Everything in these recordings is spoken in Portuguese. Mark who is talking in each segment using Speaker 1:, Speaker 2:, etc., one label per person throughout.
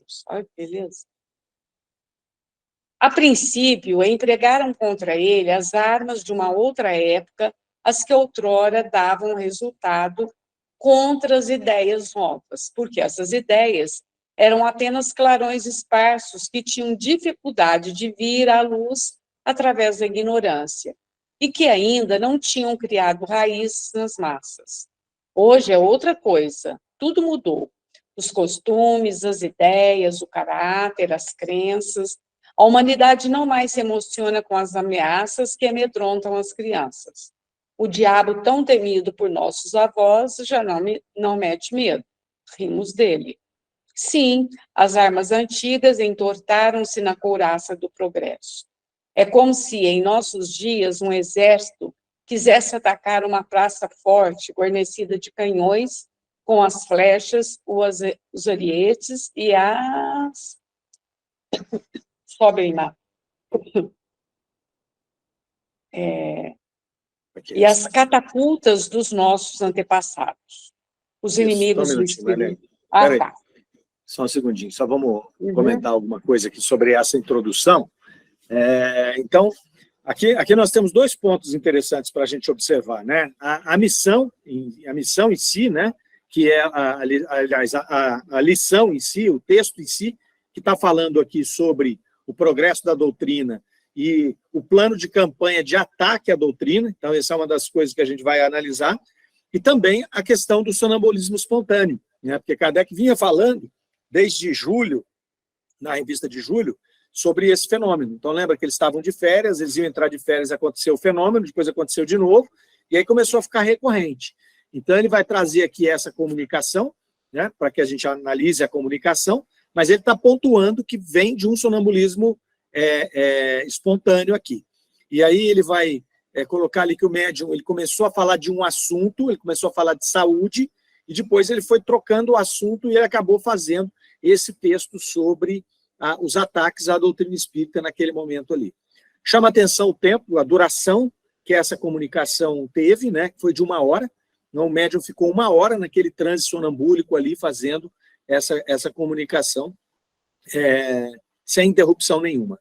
Speaker 1: outros. Olha que beleza. A princípio, empregaram contra ele as armas de uma outra época, as que outrora davam resultado contra as ideias novas, porque essas ideias eram apenas clarões esparsos que tinham dificuldade de vir à luz através da ignorância e que ainda não tinham criado raízes nas massas. Hoje é outra coisa, tudo mudou. Os costumes, as ideias, o caráter, as crenças. A humanidade não mais se emociona com as ameaças que amedrontam as crianças. O diabo, tão temido por nossos avós, já não mete medo. Rimos dele. Sim, as armas antigas entortaram-se na couraça do progresso. É como se, em nossos dias, um exército quisesse atacar uma praça forte, guarnecida de canhões, com as flechas, os arietes e as... Sobe lá. E as catapultas dos nossos antepassados. Os inimigos do espírito.
Speaker 2: Tá. Só um segundinho, só vamos comentar alguma coisa aqui sobre essa introdução. Então, aqui nós temos dois pontos interessantes para a gente observar, né? A missão em si, né? Que é, aliás, a lição em si, o texto em si, que está falando aqui sobre o progresso da doutrina e o plano de campanha de ataque à doutrina. Então, essa é uma das coisas que a gente vai analisar. E também a questão do sonambulismo espontâneo, né? Porque Kardec vinha falando, desde julho, na revista de julho, sobre esse fenômeno. Então, lembra que eles estavam de férias, eles iam entrar de férias, aconteceu o fenômeno, depois aconteceu de novo, e aí começou a ficar recorrente. Então, ele vai trazer aqui essa comunicação, né, para que a gente analise a comunicação, mas ele está pontuando que vem de um sonambulismo espontâneo aqui. E aí ele vai colocar ali que o médium ele começou a falar de um assunto, ele começou a falar de saúde, e depois ele foi trocando o assunto e ele acabou fazendo esse texto sobre os ataques à doutrina espírita naquele momento ali. Chama atenção o tempo, a duração que essa comunicação teve, né, que foi de 1 hora. O médium ficou 1 hora naquele transe sonambúlico ali, fazendo essa comunicação sem interrupção nenhuma.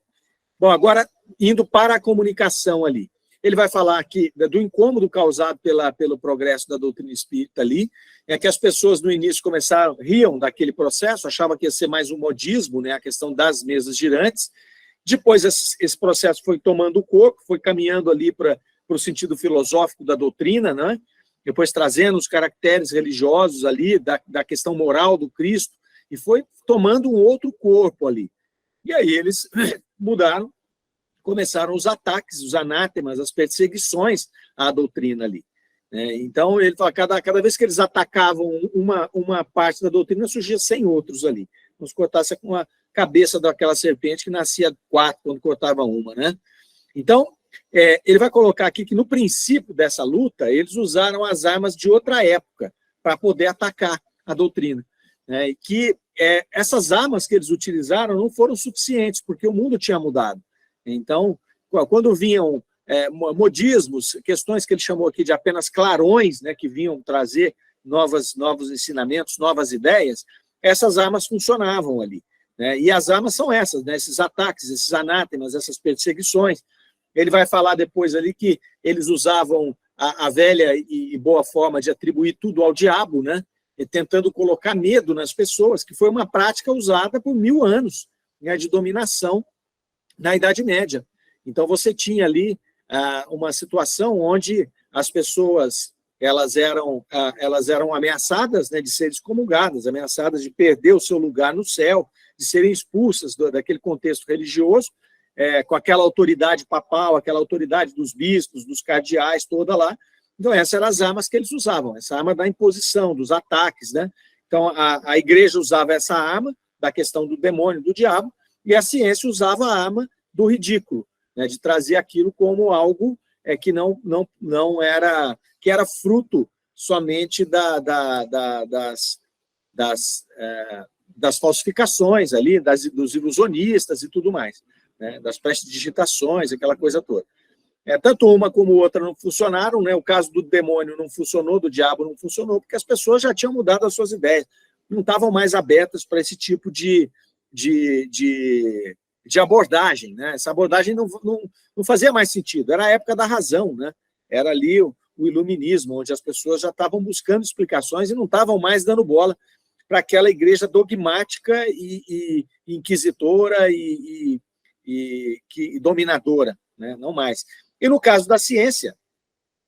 Speaker 2: Bom, agora, indo para a comunicação ali. Ele vai falar aqui do incômodo causado pelo progresso da doutrina espírita ali, que as pessoas no início riam daquele processo, achavam que ia ser mais um modismo, né, a questão das mesas girantes. Depois esse processo foi tomando corpo, foi caminhando ali para o sentido filosófico da doutrina, né? Depois trazendo os caracteres religiosos ali, da questão moral do Cristo, e foi tomando um outro corpo ali. E aí eles mudaram, começaram os ataques, os anátemas, as perseguições à doutrina ali. Então, ele fala, cada vez que eles atacavam uma parte da doutrina, surgia 100 outros ali. Como se cortasse com a cabeça daquela serpente que nascia 4 quando cortava uma, né? Então, ele vai colocar aqui que no princípio dessa luta, eles usaram as armas de outra época para poder atacar a doutrina. E que essas armas que eles utilizaram não foram suficientes, porque o mundo tinha mudado. Então, quando vinham modismos, questões que ele chamou aqui de apenas clarões, né, que vinham trazer novos ensinamentos, novas ideias, essas armas funcionavam ali. Né? E as armas são essas, né, esses ataques, esses anátemas, essas perseguições. Ele vai falar depois ali que eles usavam a velha e boa forma de atribuir tudo ao diabo, né, e tentando colocar medo nas pessoas, que foi uma prática usada por 1000 anos, né, de dominação na Idade Média. Então, você tinha ali uma situação onde as pessoas elas eram ameaçadas, né, de serem excomungadas, ameaçadas de perder o seu lugar no céu, de serem expulsas daquele contexto religioso, com aquela autoridade papal, aquela autoridade dos bispos, dos cardeais, toda lá. Então, essas eram as armas que eles usavam, essa arma da imposição, dos ataques, né? Então, a igreja usava essa arma da questão do demônio, do diabo, e a ciência usava a arma do ridículo, né, de trazer aquilo como algo que não era, que era fruto somente das falsificações ali, dos ilusionistas e tudo mais, né, das prestidigitações, aquela coisa toda. Tanto uma como outra não funcionaram, né? O caso do demônio não funcionou, do diabo não funcionou, porque as pessoas já tinham mudado as suas ideias, não estavam mais abertas para esse tipo de de abordagem, né? Essa abordagem não fazia mais sentido, era a época da razão, né? Era ali o iluminismo, onde as pessoas já estavam buscando explicações e não estavam mais dando bola para aquela igreja dogmática e inquisitora e dominadora, né? Não mais. E no caso da ciência,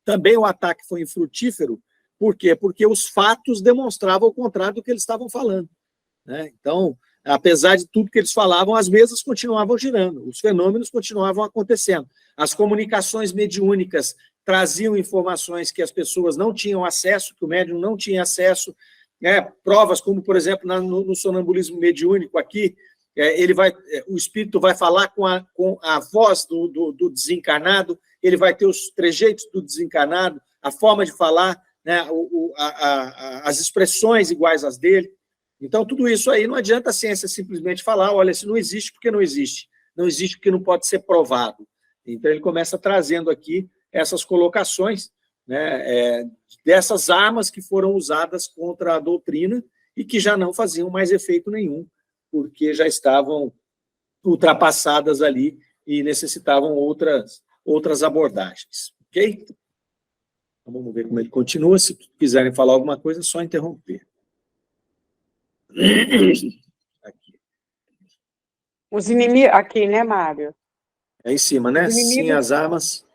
Speaker 2: também o ataque foi infrutífero. Por quê? Porque os fatos demonstravam o contrário do que eles estavam falando, né? Então, apesar de tudo que eles falavam, as mesas continuavam girando, os fenômenos continuavam acontecendo. As comunicações mediúnicas traziam informações que as pessoas não tinham acesso, que o médium não tinha acesso, né? Provas como, por exemplo, no sonambulismo mediúnico aqui, o espírito vai falar com a voz do desencarnado, ele vai ter os trejeitos do desencarnado, a forma de falar, né? As expressões iguais às dele. Então, tudo isso aí não adianta a ciência simplesmente falar, olha, isso não existe porque não existe. Não existe porque não pode ser provado. Então, ele começa trazendo aqui essas colocações, né, dessas armas que foram usadas contra a doutrina e que já não faziam mais efeito nenhum, porque já estavam ultrapassadas ali e necessitavam outras abordagens. Ok? Então, vamos ver como ele continua. Se quiserem falar alguma coisa, é só interromper. Aqui.
Speaker 1: Os inimigos... Aqui, né, Mário?
Speaker 2: É em cima, né?
Speaker 1: Os inimigos...
Speaker 2: Sim, as armas...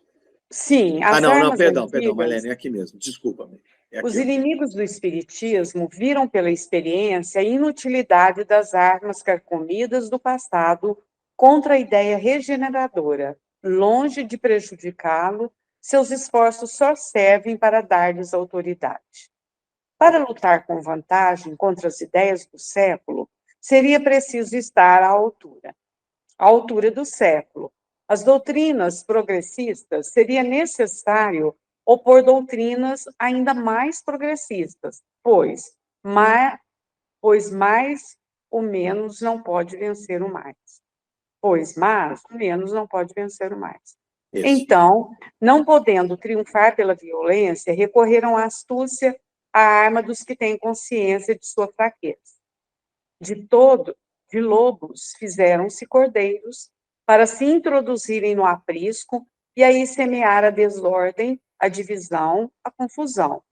Speaker 1: Sim, as armas
Speaker 2: perdão,
Speaker 1: antigas...
Speaker 2: Marlene, é aqui mesmo. Desculpa.
Speaker 1: Os inimigos do espiritismo viram pela experiência a inutilidade das armas carcomidas do passado contra a ideia regeneradora. Longe de prejudicá-lo, seus esforços só servem para dar-lhes autoridade. Para lutar com vantagem contra as ideias do século, seria preciso estar à altura do século. As doutrinas progressistas, seria necessário opor doutrinas ainda mais progressistas, pois mais o menos não pode vencer o mais. Pois mais o menos não pode vencer o mais. Isso. Então, não podendo triunfar pela violência, recorreram à astúcia, a arma dos que têm consciência de sua fraqueza. De lobos fizeram-se cordeiros para se introduzirem no aprisco e aí semear a desordem, a divisão, a confusão,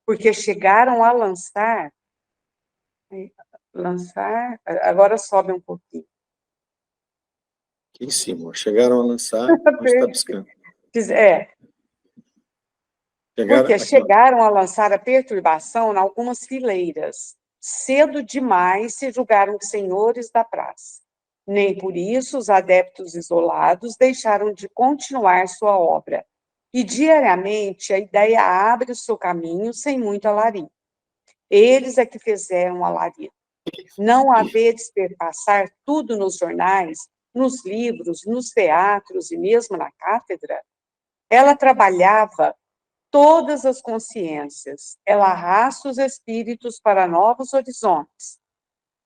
Speaker 1: porque chegaram a lançar, agora sobe um pouquinho.
Speaker 2: Aqui em cima, chegaram a lançar, onde está piscando.
Speaker 1: Porque chegaram a lançar a perturbação em algumas fileiras. Cedo demais se julgaram senhores da praça. Nem por isso os adeptos isolados deixaram de continuar sua obra. E diariamente a ideia abre o seu caminho sem muito alarido. Eles é que fizeram alarido. Não haveres perpassar tudo nos jornais, nos livros, nos teatros e mesmo na cátedra. Ela trabalhava todas as consciências, ela arrasta os espíritos para novos horizontes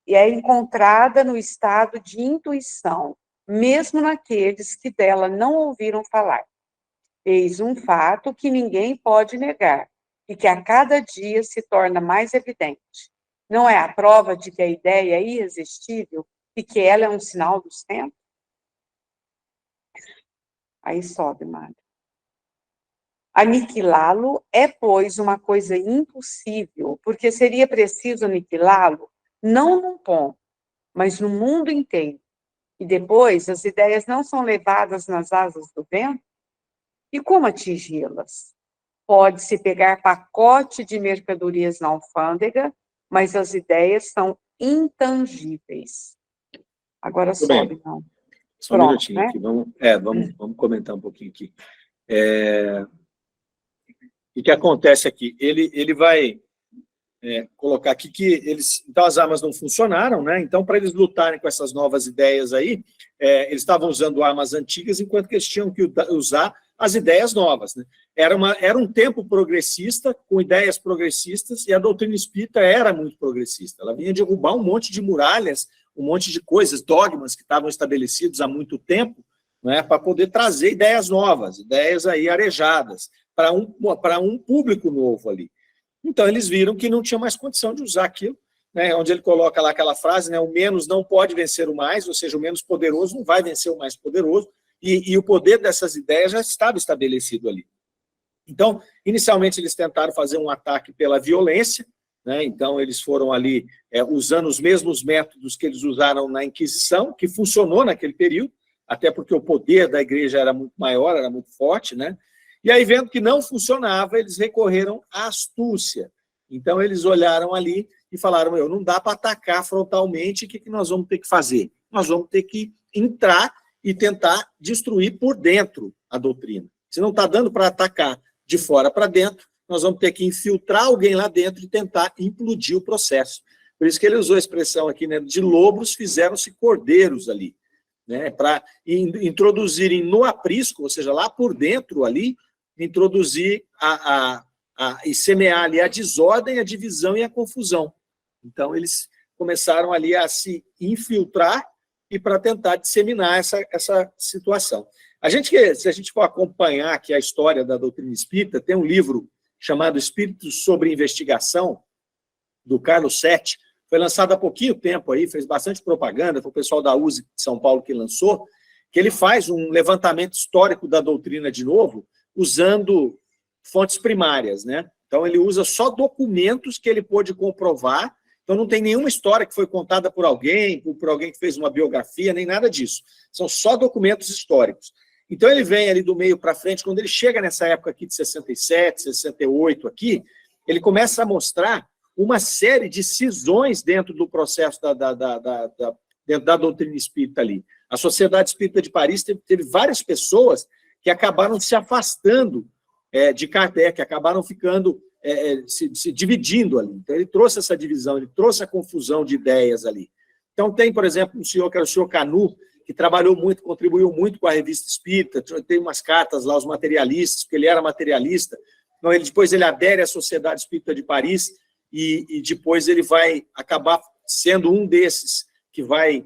Speaker 1: e é encontrada no estado de intuição, mesmo naqueles que dela não ouviram falar. Eis um fato que ninguém pode negar e que a cada dia se torna mais evidente. Não é a prova de que a ideia é irresistível e que ela é um sinal dos tempos? Aí sobe, Mário. Aniquilá-lo é, pois, uma coisa impossível, porque seria preciso aniquilá-lo não num ponto, mas no mundo inteiro. E depois as ideias não são levadas nas asas do vento? E como atingi-las? Pode-se pegar pacote de mercadorias na alfândega, mas as ideias são intangíveis. Agora muito sobe, não.
Speaker 2: Só um minutinho, né? Aqui. Vamos comentar um pouquinho aqui. O que acontece aqui? Ele vai colocar aqui que então as armas não funcionaram, né? Então, para eles lutarem com essas novas ideias aí, eles estavam usando armas antigas, enquanto que eles tinham que usar as ideias novas, né? Era um tempo progressista, com ideias progressistas, e a doutrina espírita era muito progressista. Ela vinha derrubar um monte de muralhas, um monte de coisas, dogmas que estavam estabelecidos há muito tempo, né, para poder trazer ideias novas, ideias aí arejadas, para um público novo ali. Então, eles viram que não tinha mais condição de usar aquilo, né, onde ele coloca lá aquela frase, né, o menos não pode vencer o mais, ou seja, o menos poderoso não vai vencer o mais poderoso, e o poder dessas ideias já estava estabelecido ali. Então, inicialmente, eles tentaram fazer um ataque pela violência, né, então eles foram ali usando os mesmos métodos que eles usaram na Inquisição, que funcionou naquele período, até porque o poder da igreja era muito maior, era muito forte, né? E aí, vendo que não funcionava, eles recorreram à astúcia. Então, eles olharam ali e falaram, não dá para atacar frontalmente, o que nós vamos ter que fazer? Nós vamos ter que entrar e tentar destruir por dentro a doutrina. Se não está dando para atacar de fora para dentro, nós vamos ter que infiltrar alguém lá dentro e tentar implodir o processo. Por isso que ele usou a expressão aqui, né, de lobos fizeram-se cordeiros ali, né, para introduzirem no aprisco, ou seja, lá por dentro ali, introduzir e semear ali a desordem, a divisão e a confusão. Então, eles começaram ali a se infiltrar e para tentar disseminar essa situação. Se a gente for acompanhar aqui a história da doutrina espírita, tem um livro chamado Espíritos sobre Investigação, do Carlos Sete, foi lançado há pouquinho tempo aí, fez bastante propaganda, foi o pessoal da USE de São Paulo que lançou, que ele faz um levantamento histórico da doutrina de novo, usando fontes primárias, né? Então, ele usa só documentos que ele pôde comprovar, então não tem nenhuma história que foi contada por alguém que fez uma biografia, nem nada disso. São só documentos históricos. Então, ele vem ali do meio para frente, quando ele chega nessa época aqui de 67, 68 aqui, ele começa a mostrar uma série de cisões dentro do processo dentro da doutrina espírita ali. A Sociedade Espírita de Paris teve várias pessoas que acabaram se afastando de Kardec, acabaram ficando, se dividindo ali. Então, ele trouxe essa divisão, ele trouxe a confusão de ideias ali. Então, tem, por exemplo, um senhor que era o senhor Canu, que trabalhou muito, contribuiu muito com a Revista Espírita, tem umas cartas lá, os materialistas, porque ele era materialista. Então, depois ele adere à Sociedade Espírita de Paris e depois ele vai acabar sendo um desses que vai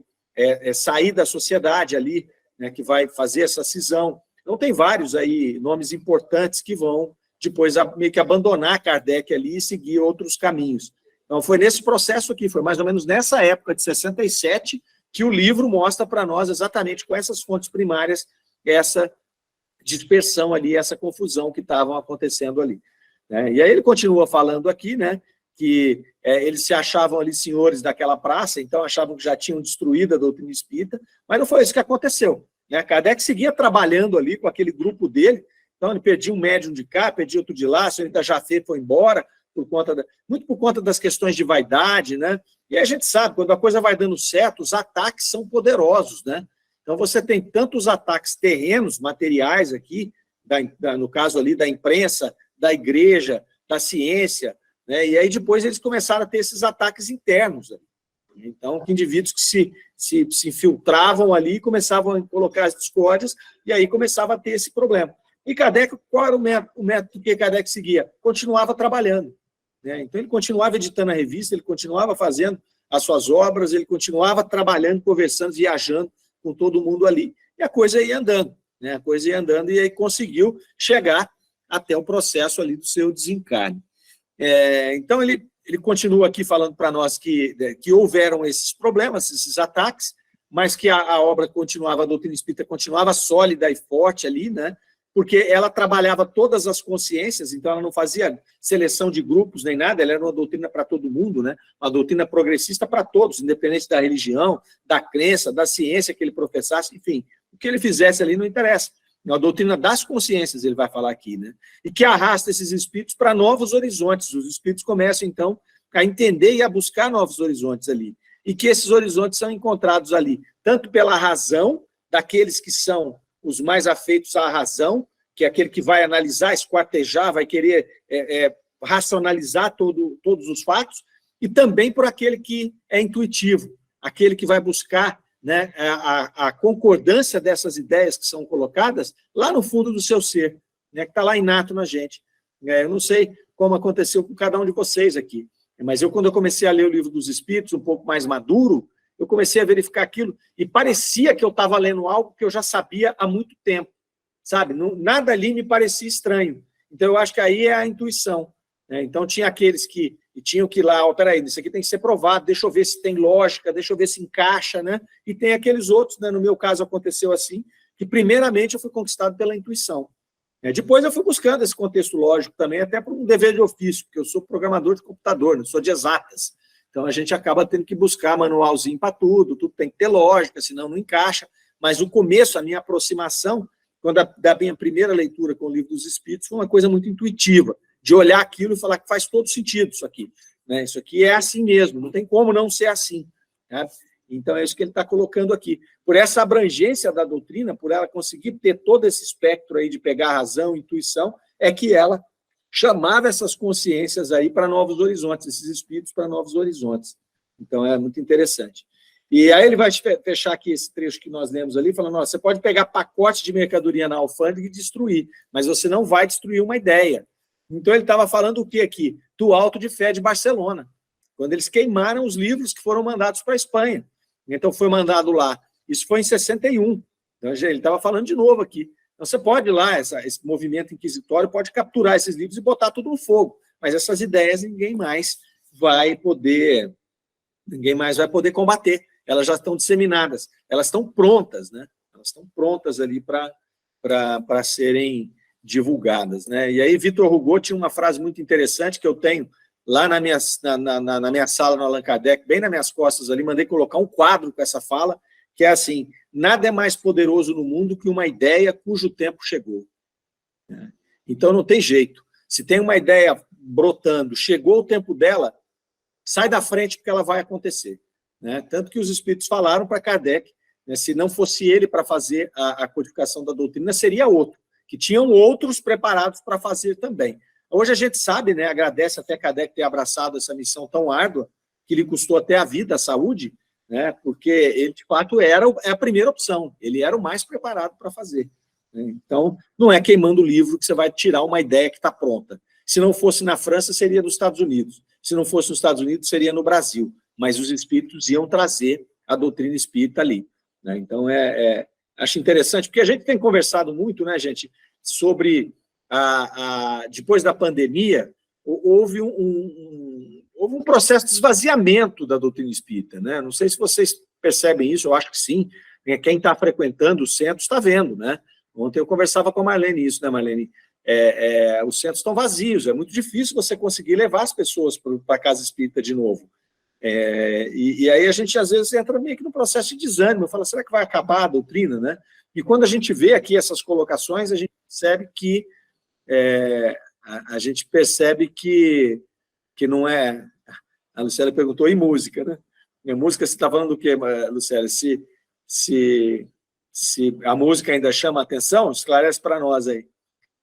Speaker 2: sair da sociedade ali, né, que vai fazer essa cisão. Então, tem vários aí nomes importantes que vão depois meio que abandonar Kardec ali e seguir outros caminhos. Então, foi nesse processo aqui, foi mais ou menos nessa época de 67 que o livro mostra para nós exatamente com essas fontes primárias essa dispersão ali, essa confusão que estavam acontecendo ali, né? E aí ele continua falando aqui, né, que eles se achavam ali senhores daquela praça, então achavam que já tinham destruído a doutrina espírita, mas não foi isso que aconteceu, né? Kardec seguia trabalhando ali com aquele grupo dele, então ele perdia um médium de cá, perdia outro de lá, a senhorita Jafé foi embora, muito por conta das questões de vaidade, né? E a gente sabe, quando a coisa vai dando certo, os ataques são poderosos, né? Então, você tem tantos ataques terrenos, materiais aqui, no caso ali da imprensa, da igreja, da ciência, né? E aí depois eles começaram a ter esses ataques internos. Então, indivíduos que se infiltravam ali e começavam a colocar as discórdias, e aí começava a ter esse problema. E Kardec, qual era o método que Kardec seguia? Continuava trabalhando, né? Então, ele continuava editando a revista, ele continuava fazendo as suas obras, ele continuava trabalhando, conversando, viajando com todo mundo ali. E a coisa ia andando, né? A coisa ia andando, e aí conseguiu chegar até o processo ali do seu desencarne. Então, ele continua aqui falando para nós que houveram esses problemas, esses ataques, mas que a obra continuava, a doutrina espírita continuava sólida e forte ali, né? Porque ela trabalhava todas as consciências, então ela não fazia seleção de grupos nem nada, ela era uma doutrina para todo mundo, né? Uma doutrina progressista para todos, independente da religião, da crença, da ciência que ele professasse, enfim, o que ele fizesse ali não interessa. É uma doutrina das consciências, ele vai falar aqui, né? E que arrasta esses espíritos para novos horizontes. Os espíritos começam, então, a entender e a buscar novos horizontes ali. E que esses horizontes são encontrados ali, tanto pela razão daqueles que são os mais afeitos à razão, que é aquele que vai analisar, esquartejar, vai querer racionalizar todos os fatos, e também por aquele que é intuitivo, aquele que vai buscar, né, a concordância dessas ideias que são colocadas lá no fundo do seu ser, né, que está lá inato na gente. Eu não sei como aconteceu com cada um de vocês aqui, mas quando eu comecei a ler o Livro dos Espíritos, um pouco mais maduro, eu comecei a verificar aquilo, e parecia que eu estava lendo algo que eu já sabia há muito tempo, sabe? Nada ali me parecia estranho. Então, eu acho que aí é a intuição, né? Então, tinha aqueles que e tinham que ir lá, ó, peraí, isso aqui tem que ser provado, deixa eu ver se tem lógica, deixa eu ver se encaixa, né? E tem aqueles outros, né? No meu caso aconteceu assim, que primeiramente eu fui conquistado pela intuição. Depois eu fui buscando esse contexto lógico também, até por um dever de ofício, porque eu sou programador de computador, não sou de exatas. Então a gente acaba tendo que buscar manualzinho para tudo tem que ter lógica, senão não encaixa. Mas o começo, a minha aproximação, quando da minha primeira leitura com o Livro dos Espíritos, foi uma coisa muito intuitiva, de olhar aquilo e falar que faz todo sentido isso aqui. Né? Isso aqui é assim mesmo, não tem como não ser assim. Né? Então, é isso que ele está colocando aqui. Por essa abrangência da doutrina, por ela conseguir ter todo esse espectro aí de pegar razão, intuição, é que ela chamava essas consciências aí para novos horizontes, esses espíritos para novos horizontes. Então, é muito interessante. E aí ele vai fechar aqui esse trecho que nós lemos ali, falando, você pode pegar pacote de mercadoria na alfândega e destruir, mas você não vai destruir uma ideia. Então, ele estava falando o que aqui? Do Auto de Fé de Barcelona, quando eles queimaram os livros que foram mandados para a Espanha. Então, foi mandado lá. Isso foi em 61. Então, ele estava falando de novo aqui. Então, você pode ir lá, esse movimento inquisitório pode capturar esses livros e botar tudo no fogo. Mas essas ideias ninguém mais vai poder combater. Elas já estão disseminadas. Elas estão prontas, né? Elas estão prontas ali para serem divulgadas, né? E aí, Victor Hugo tinha uma frase muito interessante que eu tenho lá na minha sala no Allan Kardec, bem nas minhas costas ali, mandei colocar um quadro com essa fala, que é assim, nada é mais poderoso no mundo que uma ideia cujo tempo chegou. Então, não tem jeito. Se tem uma ideia brotando, chegou o tempo dela, sai da frente porque ela vai acontecer. Né? Tanto que os espíritos falaram para Kardec, né, se não fosse ele para fazer a codificação da doutrina, seria outro, que tinham outros preparados para fazer também. Hoje a gente sabe, né, agradece até Kardec ter abraçado essa missão tão árdua, que lhe custou até a vida, a saúde, né, porque ele, de fato, é a primeira opção, ele era o mais preparado para fazer. Né? Então, não é queimando o livro que você vai tirar uma ideia que está pronta. Se não fosse na França, seria nos Estados Unidos. Se não fosse nos Estados Unidos, seria no Brasil. Mas os espíritos iam trazer a doutrina espírita ali. Né? Então, acho interessante, porque a gente tem conversado muito, né, gente, sobre depois da pandemia, houve um processo de esvaziamento da doutrina espírita. Né? Não sei se vocês percebem isso, eu acho que sim. Quem está frequentando os centros está vendo. Né? Ontem eu conversava com a Marlene isso, né, Marlene? Os centros estão vazios, é muito difícil você conseguir levar as pessoas para a casa espírita de novo. E aí a gente, às vezes, entra meio que no processo de desânimo, fala, será que vai acabar a doutrina? Né? E quando a gente vê aqui essas colocações, a gente percebe que não é... A Lucélia perguntou, e música, né? E a música, você está falando do quê, Lucélia? Se a música ainda chama a atenção, esclarece para nós aí.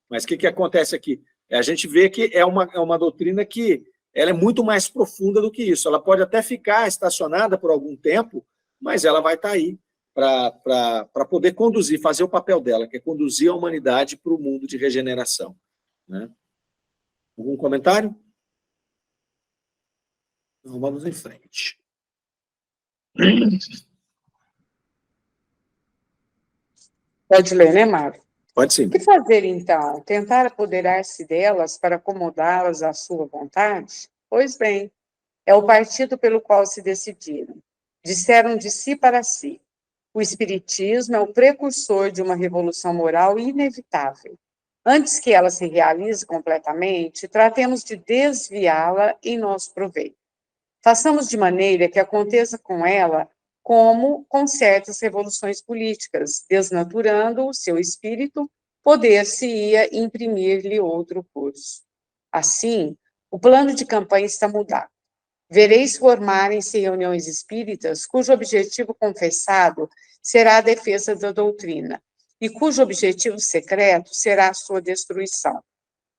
Speaker 2: Mas o que acontece aqui? A gente vê que é uma doutrina que ela é muito mais profunda do que isso. Ela pode até ficar estacionada por algum tempo, mas ela vai estar aí para poder conduzir, fazer o papel dela, que é conduzir a humanidade para o mundo de regeneração. Né? Algum comentário? Então, vamos em frente.
Speaker 1: Pode ler, né, Mário?
Speaker 2: Pode sim.
Speaker 1: O que fazer, então? Tentar apoderar-se delas para acomodá-las à sua vontade? Pois bem, é o partido pelo qual se decidiram. Disseram de si para si. O Espiritismo é o precursor de uma revolução moral inevitável. Antes que ela se realize completamente, tratemos de desviá-la em nosso proveito. Façamos de maneira que aconteça com ela como com certas revoluções políticas, desnaturando o seu espírito, poder-se-ia imprimir-lhe outro curso. Assim, o plano de campanha está mudado. Vereis formarem-se reuniões espíritas cujo objetivo confessado será a defesa da doutrina e cujo objetivo secreto será a sua destruição.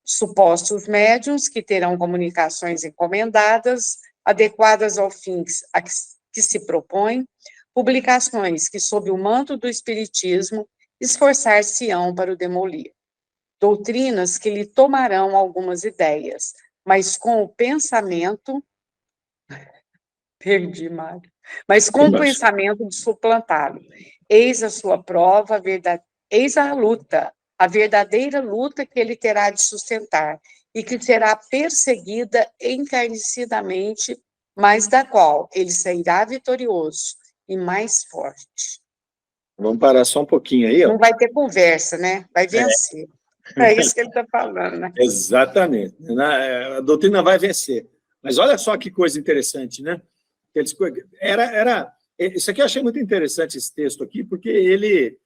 Speaker 1: Supostos médiuns que terão comunicações encomendadas, adequadas ao fim que se propõe, publicações que, sob o manto do espiritismo, esforçar-se-ão para o demolir. Doutrinas que lhe tomarão algumas ideias, mas com o pensamento... Perdi, Mário. Mas com o pensamento de suplantá-lo. Eis a sua prova, eis a luta, a verdadeira luta que ele terá de sustentar, e que será perseguida encarecidamente, mas da qual ele sairá vitorioso e mais forte.
Speaker 2: Vamos parar só um pouquinho aí, ó.
Speaker 1: Não vai ter conversa, né? Vai vencer. É isso que ele está falando, né?
Speaker 2: Exatamente. A doutrina vai vencer. Mas olha só que coisa interessante, né? Isso aqui eu achei muito interessante, esse texto aqui, porque ele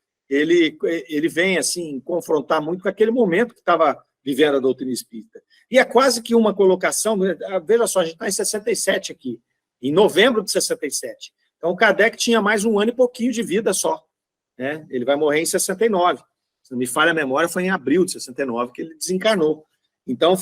Speaker 2: vem assim confrontar muito com aquele momento que estava vivendo a doutrina espírita. E é quase que uma colocação, veja só, a gente está em 67 aqui, em novembro de 67. Então, o Kardec tinha mais um ano e pouquinho de vida só, né? Ele vai morrer em 69. Se não me falha a memória, foi em abril de 69 que ele desencarnou. Então,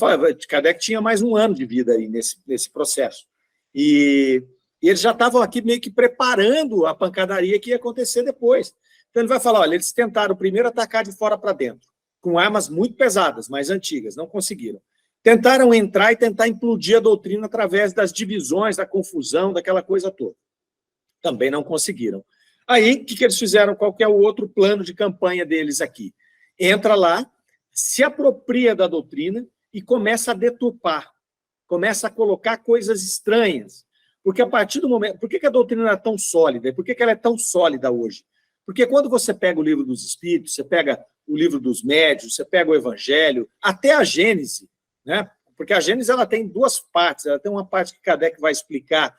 Speaker 2: Kardec tinha mais um ano de vida aí nesse processo. E eles já estavam aqui meio que preparando a pancadaria que ia acontecer depois. Então, ele vai falar, olha, eles tentaram primeiro atacar de fora para dentro, com armas muito pesadas, mais antigas, não conseguiram. Tentaram entrar e tentar implodir a doutrina através das divisões, da confusão, daquela coisa toda. Também não conseguiram. Aí, o que eles fizeram? Qual que é o outro plano de campanha deles aqui? Entra lá, se apropria da doutrina e começa a deturpar, começa a colocar coisas estranhas. Porque a partir do momento... Por que a doutrina é tão sólida? Por que ela é tão sólida hoje? Porque quando você pega o Livro dos Espíritos, você pega o Livro dos Médiuns, você pega o Evangelho, até a Gênese, né? Porque a Gênese ela tem duas partes. Ela tem uma parte que Kardec vai explicar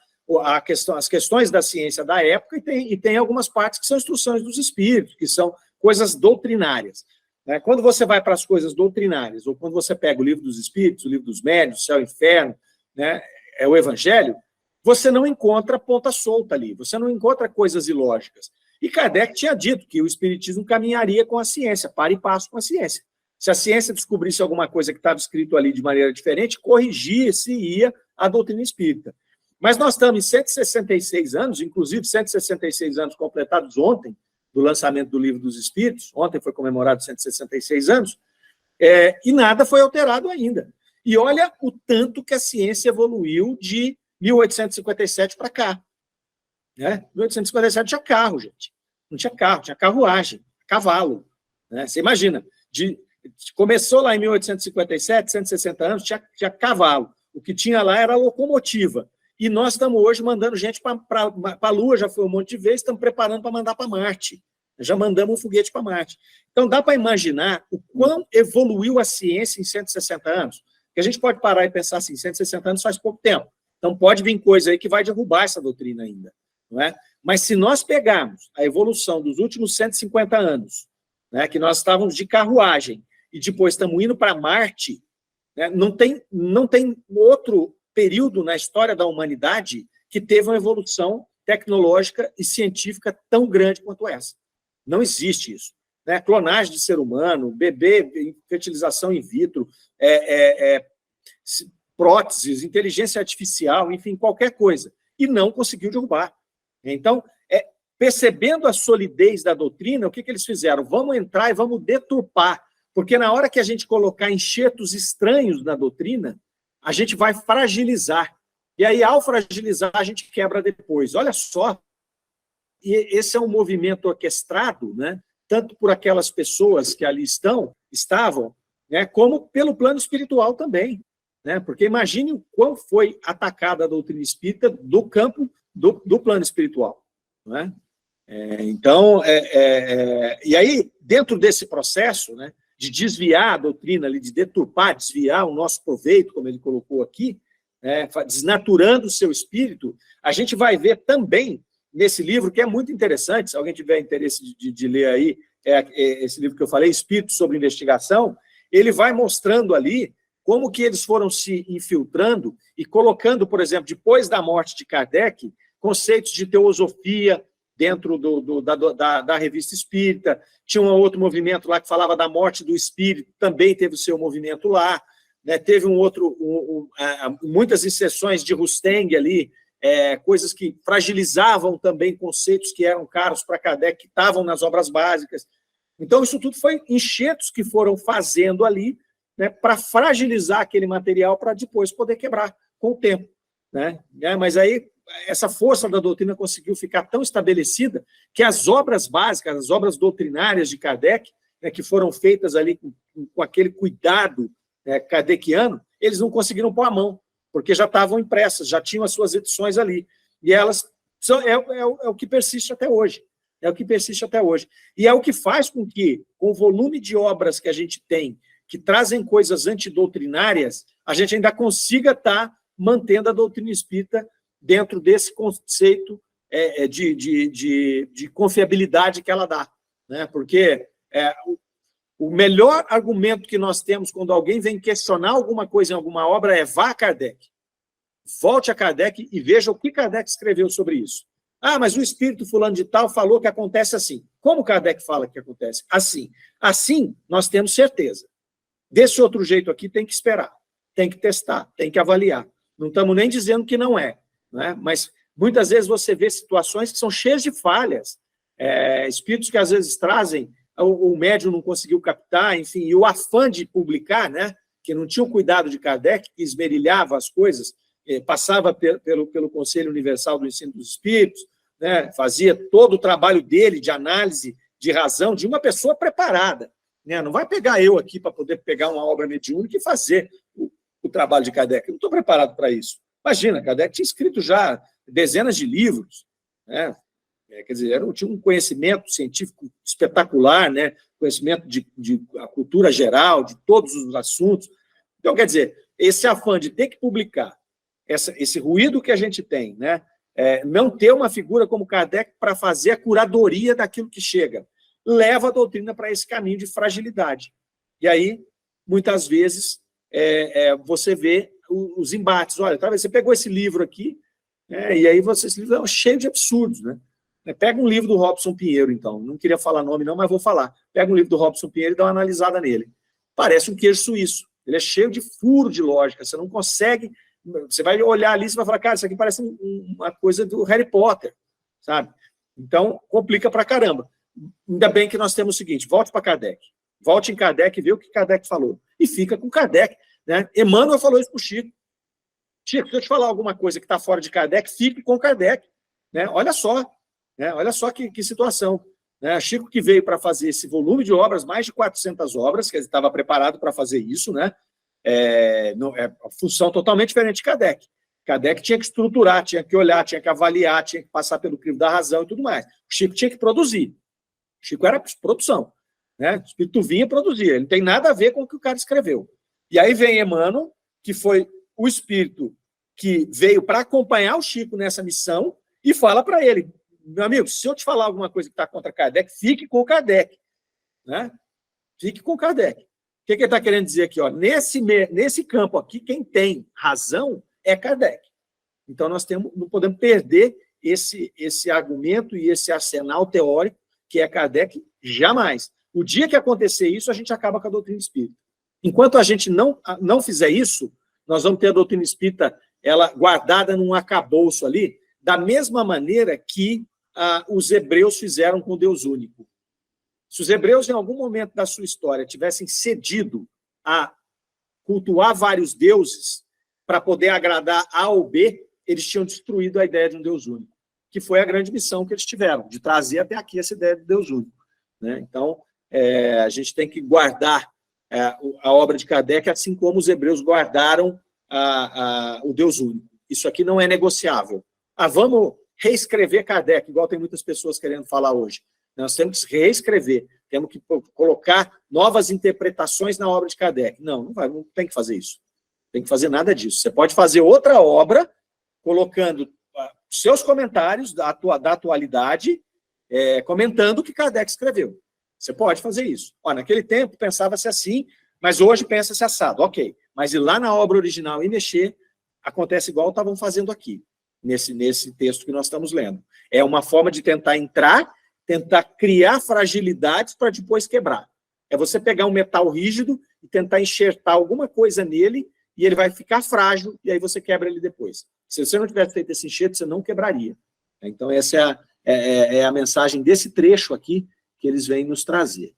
Speaker 2: as questões da ciência da época e tem algumas partes que são instruções dos espíritos, que são coisas doutrinárias. Quando você vai para as coisas doutrinárias, ou quando você pega o Livro dos Espíritos, o Livro dos Médiuns, o Céu e o Inferno, né, é o Evangelho, você não encontra ponta solta ali, você não encontra coisas ilógicas. E Kardec tinha dito que o espiritismo caminharia com a ciência, para e passo com a ciência. Se a ciência descobrisse alguma coisa que estava escrito ali de maneira diferente, corrigia-se-ia a doutrina espírita. Mas nós estamos em 166 anos, inclusive 166 anos completados ontem, do lançamento do Livro dos Espíritos, ontem foi comemorado 166 anos, e nada foi alterado ainda. E olha o tanto que a ciência evoluiu de 1857 para cá. Né? 1857 tinha carro, gente. Não tinha carro, tinha carruagem, cavalo. Né? Você imagina, começou lá em 1857, 160 anos, tinha cavalo. O que tinha lá era locomotiva. E nós estamos hoje mandando gente para a Lua, já foi um monte de vezes, estamos preparando para mandar para Marte. Já mandamos um foguete para Marte. Então, dá para imaginar o quão evoluiu a ciência em 160 anos? Porque a gente pode parar e pensar assim, 160 anos faz pouco tempo. Então, pode vir coisa aí que vai derrubar essa doutrina ainda. Não é? Mas se nós pegarmos a evolução dos últimos 150 anos, né, que nós estávamos de carruagem, e depois estamos indo para Marte, né, não tem outro período na história da humanidade que teve uma evolução tecnológica e científica tão grande quanto essa. Não existe isso. Né? Clonagem de ser humano, bebê, fertilização in vitro, próteses, inteligência artificial, enfim, qualquer coisa. E não conseguiu derrubar. Então, percebendo a solidez da doutrina, o que eles fizeram? Vamos entrar e vamos deturpar, porque na hora que a gente colocar enxertos estranhos na doutrina, a gente vai fragilizar. E aí, ao fragilizar, a gente quebra depois. Olha só, e esse é um movimento orquestrado, né, tanto por aquelas pessoas que ali estavam, né, como pelo plano espiritual também. Né, porque imagine o quão foi atacada a doutrina espírita do campo do plano espiritual. Não é? E aí, dentro desse processo, né, de desviar a doutrina, de deturpar, desviar o nosso proveito, como ele colocou aqui, desnaturando o seu espírito, a gente vai ver também nesse livro, que é muito interessante, se alguém tiver interesse de ler aí, esse livro que eu falei, Espírito sobre Investigação, ele vai mostrando ali como que eles foram se infiltrando e colocando, por exemplo, depois da morte de Kardec, conceitos de teosofia dentro da revista espírita. Tinha um outro movimento lá que falava da morte do espírito, também teve o seu movimento lá. Né? Teve muitas inserções de Rusteng ali, coisas que fragilizavam também conceitos que eram caros para Kardec, que estavam nas obras básicas. Então, isso tudo foi enxertos que foram fazendo ali, né, para fragilizar aquele material para depois poder quebrar com o tempo. Né? Mas aí, essa força da doutrina conseguiu ficar tão estabelecida que as obras básicas, as obras doutrinárias de Kardec, né, que foram feitas ali com aquele cuidado, kardeciano, eles não conseguiram pôr a mão, porque já estavam impressas, já tinham as suas edições ali. E elas é o que persiste até hoje. É o que persiste até hoje. E é o que faz com que, com o volume de obras que a gente tem, que trazem coisas antidoutrinárias, a gente ainda consiga estar mantendo a doutrina espírita dentro desse conceito de confiabilidade que ela dá. Né? Porque o melhor argumento que nós temos quando alguém vem questionar alguma coisa em alguma obra é: vá a Kardec. Volte a Kardec e veja o que Kardec escreveu sobre isso. Ah, mas o espírito fulano de tal falou que acontece assim. Como Kardec fala que acontece? Assim. Assim, nós temos certeza. Desse outro jeito aqui, tem que esperar, tem que testar, tem que avaliar. Não estamos nem dizendo que não é, né? Mas muitas vezes você vê situações que são cheias de falhas, espíritos que às vezes trazem, o médium não conseguiu captar, enfim, e o afã de publicar, né? Que não tinha o cuidado de Kardec, que esmerilhava as coisas, passava pelo Conselho Universal do Ensino dos Espíritos, né, fazia todo o trabalho dele de análise de razão de uma pessoa preparada. Né? Não vai pegar eu aqui para poder pegar uma obra mediúnica e fazer o trabalho de Kardec. Eu não estou preparado para isso. Imagina, Kardec tinha escrito já dezenas de livros, né? Quer dizer, tinha um conhecimento científico espetacular, né? Conhecimento de a cultura geral, de todos os assuntos. Então, quer dizer, esse afã de ter que publicar, esse ruído que a gente tem, né? Não ter uma figura como Kardec para fazer a curadoria daquilo que chega, leva a doutrina para esse caminho de fragilidade. E aí, muitas vezes, você vê os embates. Olha, você pegou esse livro aqui, e aí esse livro é cheio de absurdos, né? Pega um livro do Robson Pinheiro, então. Não queria falar nome, não, mas vou falar. Pega um livro do Robson Pinheiro e dá uma analisada nele. Parece um queijo suíço. Ele é cheio de furo de lógica. Você não consegue... Você vai olhar ali e vai falar: cara, isso aqui parece uma coisa do Harry Potter, sabe? Então, complica pra caramba. Ainda bem que nós temos o seguinte: volte para Kardec. Volte em Kardec e vê o que Kardec falou. E fica com Kardec. Né? Emmanuel falou isso para o Chico. Chico, se eu te falar alguma coisa que está fora de Kardec, fique com Kardec. Né? Olha só. Né? Olha só que situação. Né? Chico, que veio para fazer esse volume de obras, mais de 400 obras, que ele estava preparado para fazer isso, né? A função totalmente diferente de Kardec. Kardec tinha que estruturar, tinha que olhar, tinha que avaliar, tinha que passar pelo crivo da razão e tudo mais. O Chico tinha que produzir. O Chico era produção. Né? O espírito vinha e produzia. Ele não tem nada a ver com o que o cara escreveu. E aí vem Emmanuel, que foi o espírito que veio para acompanhar o Chico nessa missão e fala para ele: meu amigo, se eu te falar alguma coisa que está contra Kardec, fique com Kardec. Né? Fique com Kardec. O que ele está querendo dizer aqui? Ó? Nesse campo aqui, quem tem razão é Kardec. Então, nós não podemos perder esse argumento e esse arsenal teórico que é Kardec, jamais. O dia que acontecer isso, a gente acaba com a doutrina espírita. Enquanto a gente não fizer isso, nós vamos ter a doutrina espírita ela guardada num arcabouço ali, da mesma maneira que os hebreus fizeram com o Deus único. Se os hebreus, em algum momento da sua história, tivessem cedido a cultuar vários deuses para poder agradar A ou B, eles tinham destruído a ideia de um Deus único, que foi a grande missão que eles tiveram, de trazer até aqui essa ideia de Deus único. Né? Então, a gente tem que guardar a obra de Kardec, assim como os hebreus guardaram o Deus único. Isso aqui não é negociável. Vamos reescrever Kardec, igual tem muitas pessoas querendo falar hoje. Nós temos que reescrever, temos que colocar novas interpretações na obra de Kardec. Não tem que fazer isso. Não tem que fazer nada disso. Você pode fazer outra obra, colocando seus comentários da atualidade, comentando o que Kardec escreveu. Você pode fazer isso. Naquele tempo pensava-se assim, mas hoje pensa-se assado. Ok, mas ir lá na obra original e mexer, acontece igual estavam fazendo aqui, nesse texto que nós estamos lendo. É uma forma de tentar criar fragilidades para depois quebrar. É você pegar um metal rígido e tentar enxertar alguma coisa nele e ele vai ficar frágil e aí você quebra ele depois. Se você não tivesse feito esse enxerto, você não quebraria. Então, essa é a mensagem desse trecho aqui que eles vêm nos trazer.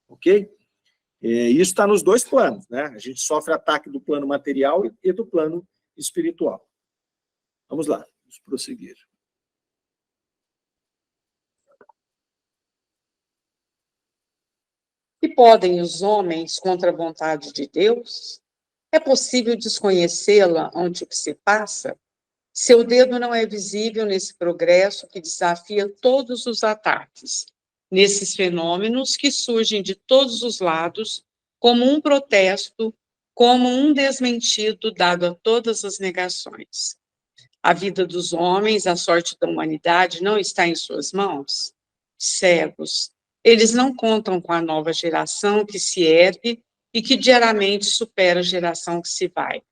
Speaker 2: Ok? Isso está nos dois planos. Né? A gente sofre ataque do plano material e do plano espiritual. Vamos lá, vamos prosseguir.
Speaker 1: E podem os homens, contra a vontade de Deus, É possível desconhecê-la onde o que se passa? Seu dedo não é visível nesse progresso que desafia todos os ataques, nesses fenômenos que surgem de todos os lados, como um protesto, como um desmentido dado a todas as negações. A vida dos homens, a sorte da humanidade não está em suas mãos? Cegos. Eles não contam com a nova geração que se ergue e que diariamente supera a geração que se vai.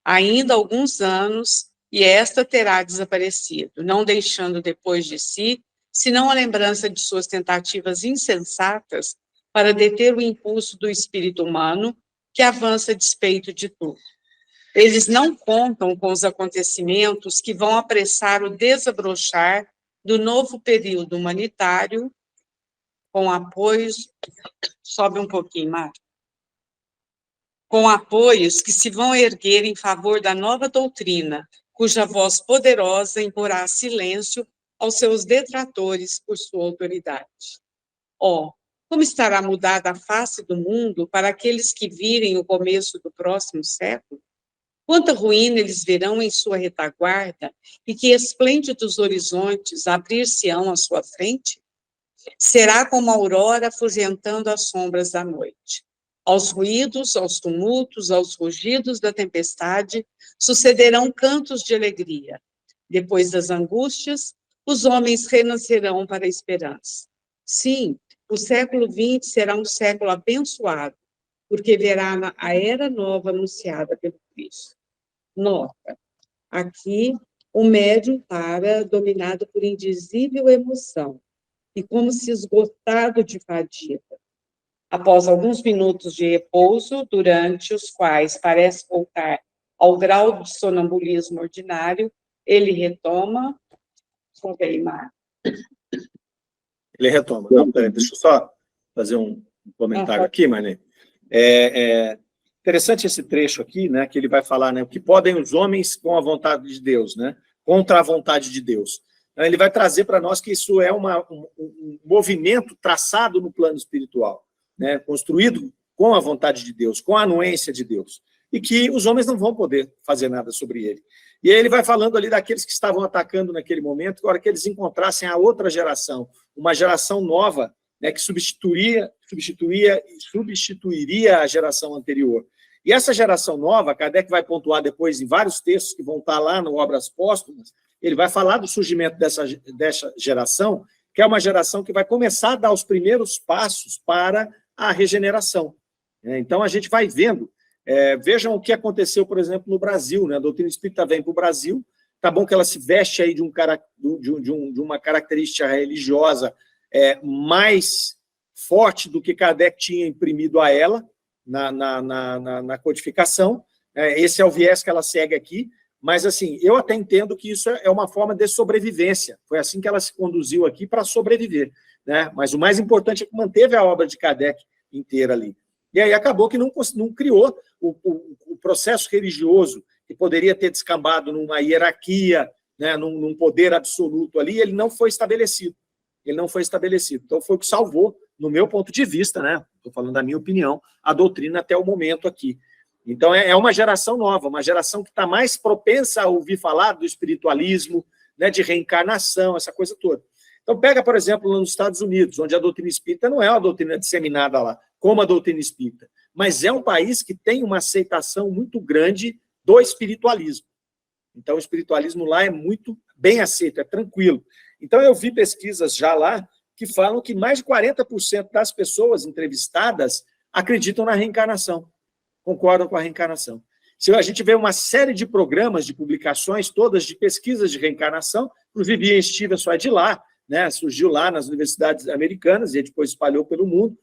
Speaker 1: Ainda alguns anos, e esta terá desaparecido, não deixando depois de si, senão a lembrança de suas tentativas insensatas para deter o impulso do espírito humano que avança a despeito de tudo. Eles não contam com os acontecimentos que vão apressar o desabrochar do novo período humanitário, com apoios. Sobe um pouquinho, Mário. Com apoios que se vão erguer em favor da nova doutrina, cuja voz poderosa imporá silêncio aos seus detratores por sua autoridade. Oh, como estará mudada a face do mundo para aqueles que virem o começo do próximo século? Quanta ruína eles verão em sua retaguarda e que esplêndidos horizontes abrir-se-ão à sua frente? Será como a aurora afugentando as sombras da noite. Aos ruídos, aos tumultos, aos rugidos da tempestade, sucederão cantos de alegria. Depois das angústias, os homens renascerão para a esperança. Sim, o século XX será um século abençoado, porque verá a era nova anunciada pelo Cristo. Nota, aqui o médium para, dominado por indizível emoção, e como se esgotado de fadiga. Após alguns minutos de repouso, durante os quais parece voltar ao grau de sonambulismo ordinário, ele retoma.
Speaker 2: Ele retoma. Não, peraí, deixa eu só fazer um comentário aqui, Marnê. Interessante esse trecho aqui, né, que ele vai falar, né, o que podem os homens com a vontade de Deus, né, contra a vontade de Deus. Então, ele vai trazer para nós que isso é um movimento traçado no plano espiritual, né, construído com a vontade de Deus, com a anuência de Deus, e que os homens não vão poder fazer nada sobre ele. E aí ele vai falando ali daqueles que estavam atacando naquele momento, agora que eles encontrassem a outra geração, uma geração nova, né, que substituiria a geração anterior. E essa geração nova, Kardec vai pontuar depois em vários textos que vão estar lá no Obras Póstumas, ele vai falar do surgimento dessa geração, que é uma geração que vai começar a dar os primeiros passos para a regeneração. Então, a gente vai vendo, vejam o que aconteceu, por exemplo, no Brasil, né? A doutrina espírita vem para o Brasil, tá bom que ela se veste aí de uma característica religiosa mais forte do que Kardec tinha imprimido a ela na codificação. Esse é o viés que ela segue aqui, mas, assim, eu até entendo que isso é uma forma de sobrevivência. Foi assim que ela se conduziu aqui para sobreviver, né? Mas o mais importante é que manteve a obra de Kardec inteira ali. E aí acabou que não criou o processo religioso que poderia ter descambado numa hierarquia, né, num poder absoluto ali, ele não foi estabelecido. Ele não foi estabelecido. Então, foi o que salvou, no meu ponto de vista, né? Estou falando da minha opinião, a doutrina até o momento aqui. Então, é uma geração nova, uma geração que está mais propensa a ouvir falar do espiritualismo, né, de reencarnação, essa coisa toda. Então, pega, por exemplo, nos Estados Unidos, onde a doutrina espírita não é uma doutrina disseminada lá, como a doutrina espírita, mas é um país que tem uma aceitação muito grande do espiritualismo. Então, o espiritualismo lá é muito bem aceito, é tranquilo. Então, eu vi pesquisas já lá que falam que mais de 40% das pessoas entrevistadas acreditam na reencarnação, concordam com a reencarnação. Se a gente vê uma série de programas, de publicações, todas de pesquisas de reencarnação, inclusive Ian Stevenson é de lá, né, surgiu lá nas universidades americanas e depois espalhou pelo mundo.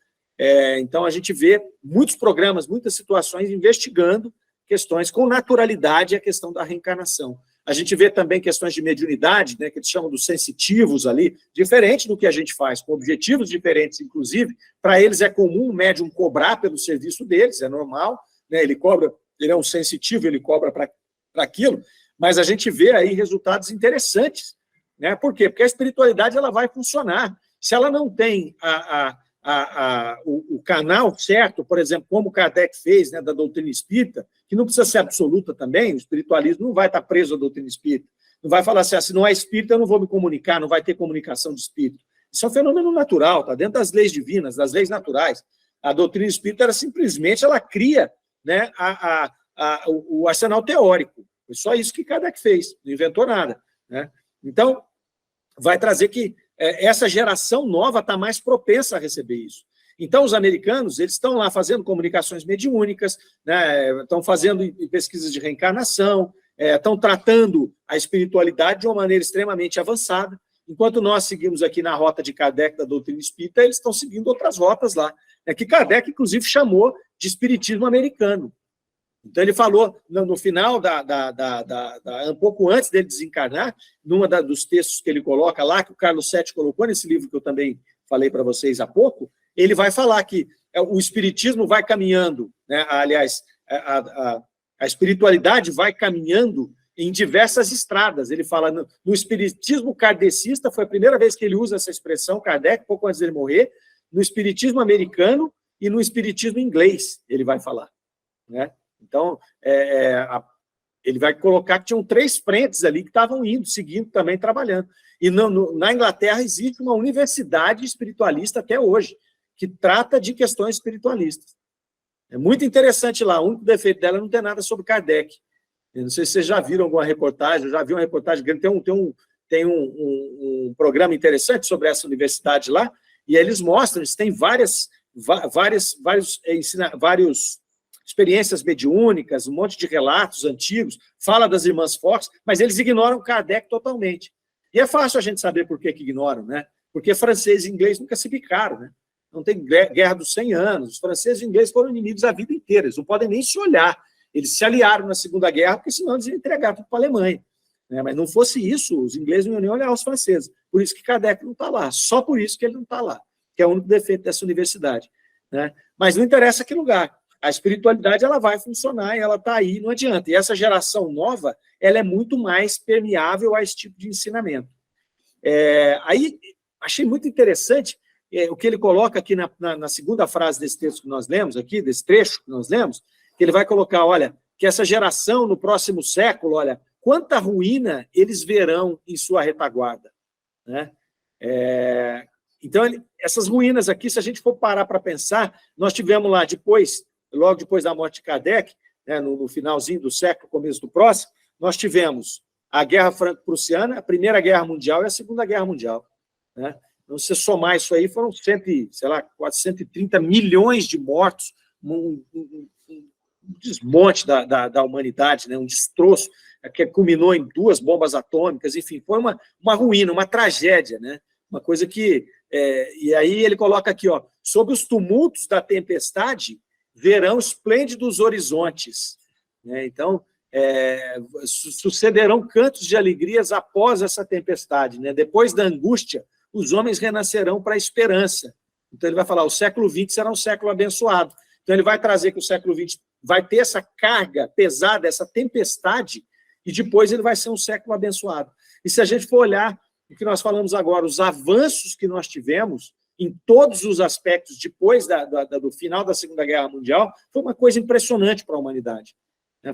Speaker 2: Então, a gente vê muitos programas, muitas situações investigando questões com naturalidade, a questão da reencarnação. A gente vê também questões de mediunidade, né, que eles chamam dos sensitivos ali, diferente do que a gente faz, com objetivos diferentes, inclusive. Para eles é comum o médium cobrar pelo serviço deles, é normal, né, ele é um sensitivo, ele cobra para aquilo, mas a gente vê aí resultados interessantes. Né? Por quê? Porque a espiritualidade ela vai funcionar. Se ela não tem o canal certo, por exemplo, como Kardec fez, né, da doutrina espírita, que não precisa ser absoluta também, o espiritualismo não vai estar preso à doutrina espírita, não vai falar assim, se não é espírita, eu não vou me comunicar, não vai ter comunicação de espírito. Isso é um fenômeno natural, está dentro das leis divinas, das leis naturais. A doutrina espírita, ela simplesmente cria, né, o arsenal teórico. Foi só isso que Kardec fez, não inventou nada, né? Então, vai trazer que essa geração nova está mais propensa a receber isso. Então, os americanos, eles estão lá fazendo comunicações mediúnicas, né, estão fazendo pesquisas de reencarnação, estão tratando a espiritualidade de uma maneira extremamente avançada, enquanto nós seguimos aqui na rota de Kardec da doutrina espírita, eles estão seguindo outras rotas lá, que Kardec, inclusive, chamou de espiritismo americano. Então, ele falou, no final, um pouco antes dele desencarnar, dos textos que ele coloca lá, que o Carlos Sete colocou nesse livro que eu também falei para vocês há pouco, ele vai falar que o espiritismo vai caminhando, né, aliás, a espiritualidade vai caminhando em diversas estradas. Ele fala, no espiritismo kardecista, foi a primeira vez que ele usa essa expressão, Kardec, pouco antes dele morrer, no espiritismo americano e no espiritismo inglês, ele vai falar, né? Então, ele vai colocar que tinham 3 frentes ali que estavam indo, seguindo também, trabalhando. E na Inglaterra existe uma universidade espiritualista até hoje, que trata de questões espiritualistas. É muito interessante lá, o único defeito dela é não ter nada sobre Kardec. Eu não sei se vocês já viram alguma reportagem, eu já vi uma reportagem grande, tem um programa interessante sobre essa universidade lá, e eles mostram, eles têm várias experiências mediúnicas, um monte de relatos antigos, fala das irmãs Fox, mas eles ignoram Kardec totalmente. E é fácil a gente saber por que ignoram, né? Porque francês e inglês nunca se bicaram, né? Não tem guerra dos 100 anos, os franceses e ingleses foram inimigos a vida inteira, eles não podem nem se olhar. Eles se aliaram na Segunda Guerra, porque senão eles iam entregar tudo para a Alemanha, né? Mas não fosse isso, os ingleses não iam nem olhar os franceses. Por isso que Kardec não está lá, só por isso que ele não está lá, que é o único defeito dessa universidade, né? Mas não interessa que lugar. A espiritualidade, ela vai funcionar, e ela está aí, não adianta. E essa geração nova, ela é muito mais permeável a esse tipo de ensinamento. Aí, achei muito interessante o que ele coloca aqui na segunda frase desse texto que nós lemos aqui, desse trecho que nós lemos, que ele vai colocar, olha, que essa geração, no próximo século, olha, quanta ruína eles verão em sua retaguarda, né? Então, essas ruínas aqui, se a gente for parar para pensar, nós tivemos lá logo depois da morte de Kardec, né, no finalzinho do século, começo do próximo, nós tivemos a Guerra Franco-Prussiana, a Primeira Guerra Mundial e a Segunda Guerra Mundial, né? Então, se você somar isso aí, foram quase 130 milhões de mortos, um desmonte da humanidade, né? Um destroço, que culminou em 2 bombas atômicas, enfim, foi uma ruína, uma tragédia, né? Uma coisa que... e aí ele coloca aqui, ó, sob os tumultos da tempestade, verão esplêndidos horizontes, né? Então, sucederão cantos de alegrias após essa tempestade, né? Depois da angústia, os homens renascerão para a esperança. Então, ele vai falar, o século XX será um século abençoado. Então, ele vai trazer que o século XX vai ter essa carga pesada, essa tempestade, e depois ele vai ser um século abençoado. E se a gente for olhar o que nós falamos agora, os avanços que nós tivemos em todos os aspectos depois do final da Segunda Guerra Mundial, foi uma coisa impressionante para a humanidade.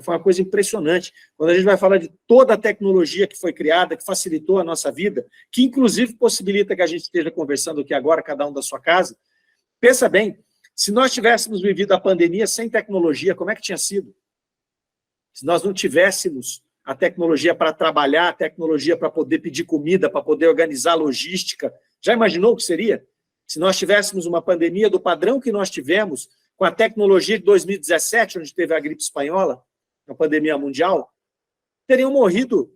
Speaker 2: Foi uma coisa impressionante. Quando a gente vai falar de toda a tecnologia que foi criada, que facilitou a nossa vida, que inclusive possibilita que a gente esteja conversando aqui agora, cada um da sua casa, pensa bem, se nós tivéssemos vivido a pandemia sem tecnologia, como é que tinha sido? Se nós não tivéssemos a tecnologia para trabalhar, a tecnologia para poder pedir comida, para poder organizar a logística, já imaginou o que seria? Se nós tivéssemos uma pandemia do padrão que nós tivemos, com a tecnologia de 2017, onde teve a gripe espanhola, a pandemia mundial, teriam morrido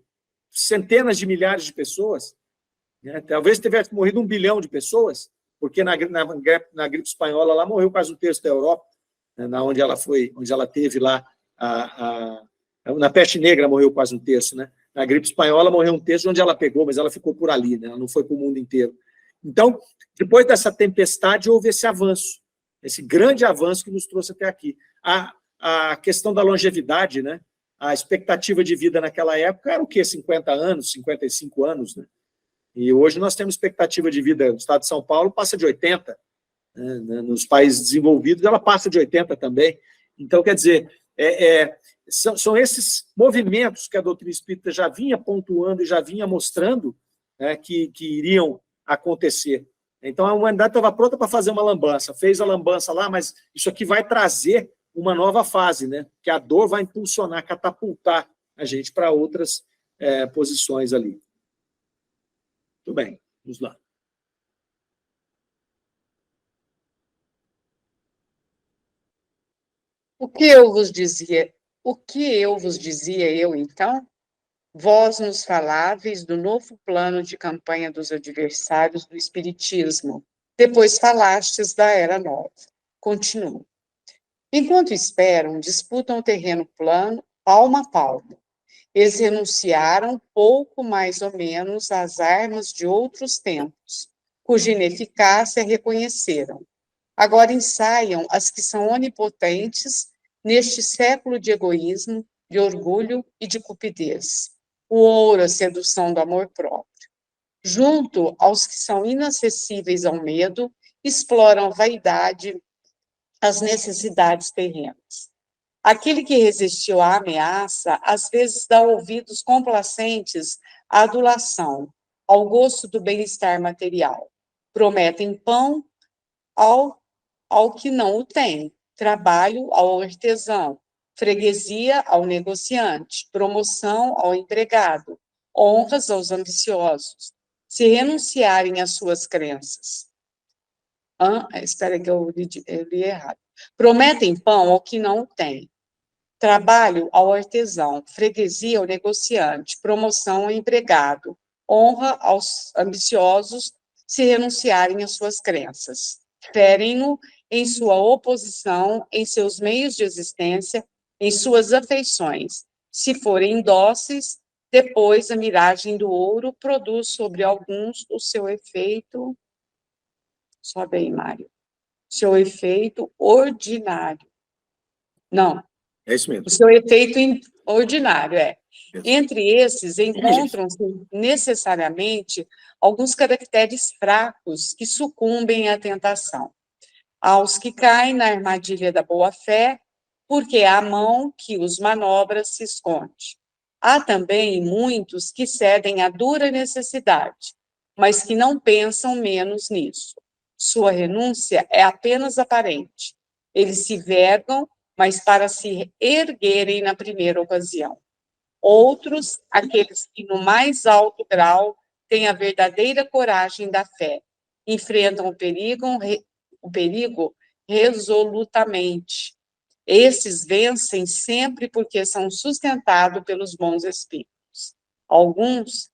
Speaker 2: centenas de milhares de pessoas, né? Talvez tivesse morrido 1 bilhão de pessoas, porque na gripe espanhola lá morreu quase 1/3 da Europa, né? Onde ela teve lá na peste negra morreu quase 1/3, né? Na gripe espanhola morreu 1/3 onde ela pegou, mas ela ficou por ali, né? Ela não foi para o mundo inteiro. Então, depois dessa tempestade, houve esse avanço, esse grande avanço que nos trouxe até aqui. A questão da longevidade, né? A expectativa de vida naquela época era o quê? 50 anos, 55 anos, né? E hoje nós temos expectativa de vida, no estado de São Paulo passa de 80, né? Nos países desenvolvidos ela passa de 80 também. Então, quer dizer, São esses movimentos que a doutrina espírita já vinha pontuando e já vinha mostrando, né, que iriam acontecer. Então, a humanidade estava pronta para fazer uma lambança, fez a lambança lá, mas isso aqui vai trazer uma nova fase, né? Que a dor vai impulsionar, catapultar a gente para outras posições ali. Muito bem, vamos lá.
Speaker 1: O que eu vos dizia, eu, então? Vós nos faláveis do novo plano de campanha dos adversários do Espiritismo. Depois falastes da Era Nova. Continuo. Enquanto esperam, disputam o terreno plano, palmo a palmo. Eles renunciaram, pouco mais ou menos, às armas de outros tempos, cuja ineficácia reconheceram. Agora ensaiam as que são onipotentes neste século de egoísmo, de orgulho e de cupidez. O ouro, a sedução do amor próprio. Junto aos que são inacessíveis ao medo, exploram a vaidade, as necessidades terrenas. Aquele que resistiu à ameaça, às vezes dá ouvidos complacentes à adulação, ao gosto do bem-estar material. Prometem pão ao que não o tem, trabalho ao artesão, freguesia ao negociante, promoção ao empregado, honras aos ambiciosos, se renunciarem às suas crenças. Espera que eu li errado. Prometem pão ao que não tem, trabalho ao artesão, freguesia ao negociante, promoção ao empregado, honra aos ambiciosos, se renunciarem às suas crenças. Ferem-no em sua oposição, em seus meios de existência, em suas afeições. Se forem dóceis, depois a miragem do ouro produz sobre alguns o seu efeito. Sobe aí, Mário. Seu efeito ordinário. Não.
Speaker 2: É isso mesmo.
Speaker 1: O seu efeito ordinário, Entre esses, encontram-se necessariamente alguns caracteres fracos que sucumbem à tentação. Aos que caem na armadilha da boa-fé, porque a mão que os manobra se esconde. Há também muitos que cedem à dura necessidade, mas que não pensam menos nisso. Sua renúncia é apenas aparente. Eles se vergam, mas para se erguerem na primeira ocasião. Outros, aqueles que no mais alto grau têm a verdadeira coragem da fé, enfrentam o perigo resolutamente. Esses vencem sempre porque são sustentados pelos bons espíritos. Alguns,